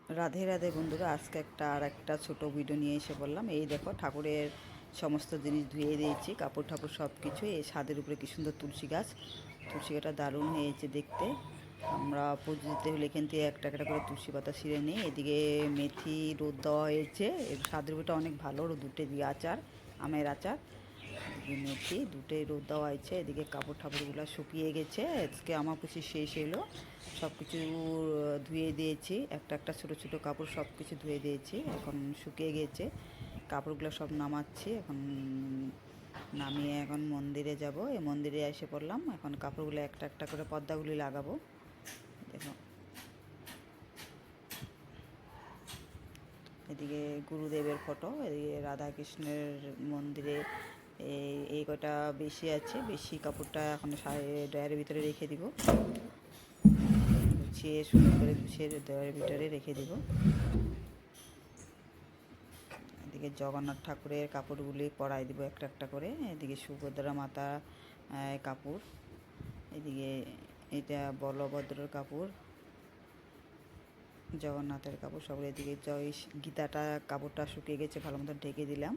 রাধে রাধে বন্ধুরা, আজকে আর একটা ছোট ভিডিও নিয়ে এসে বললাম। এই দেখো, ঠাকুরের সমস্ত জিনিস ধুয়ে দিয়েছি, কাপড় ঠাকুর সব কিছু। এই ছাদের উপরে কি সুন্দর তুলসী গাছ, তুলসী গাছটা দারুণ হয়েছে দেখতে। আমরা পুজো দিতে হলে এখান থেকে একটা একটা করে তুলসী পাতা ছিঁড়ে নিই। এদিকে মেথি রোদ দেওয়া হয়েছে, এর ছাদের উপরটা অনেক ভালো রোদ উঠে, দিয়ে আচার, আমের আচার। এদিকে মেথি দুটোই রোদ দেওয়া হয়েছে। এদিকে কাপড় ঠাকুরগুলো শুকিয়ে গেছে, আজকে আমার পুষি শেষ এলো। সব কিছু ধুয়ে দিয়েছি, একটা একটা ছোটো ছোটো কাপড় সব কিছু ধুয়ে দিয়েছি, এখন শুকিয়ে গেছে। কাপড়গুলো সব নামাচ্ছি এখন, নামিয়ে এখন মন্দিরে যাব। এই মন্দিরে এসে পড়লাম, এখন কাপড়গুলো একটা একটা করে পর্দাগুলি লাগাবো। দেখো, এদিকে গুরুদেবের ফটো, এদিকে রাধাকৃষ্ণের মন্দিরে এই কটা বেশি আছে, বেশি কাপড়টা এখন ড্রয়ারের ভিতরে রেখে দিব, গুছিয়ে সুন্দর করে গুছিয়ে ড্রয়ারের ভিতরে রেখে দিব। এদিকে জগন্নাথ ঠাকুরের কাপড়গুলি পরাই দিব একটা একটা করে। এদিকে সুভদ্রা মাতা কাপড়, এদিকে এটা বলভদ্রর কাপড়, জগন্নাথের কাপড় সব। এদিকে জয় গীতাটা কাপড়টা শুকিয়ে গেছে, ভালো মতো ঢেকে দিলাম।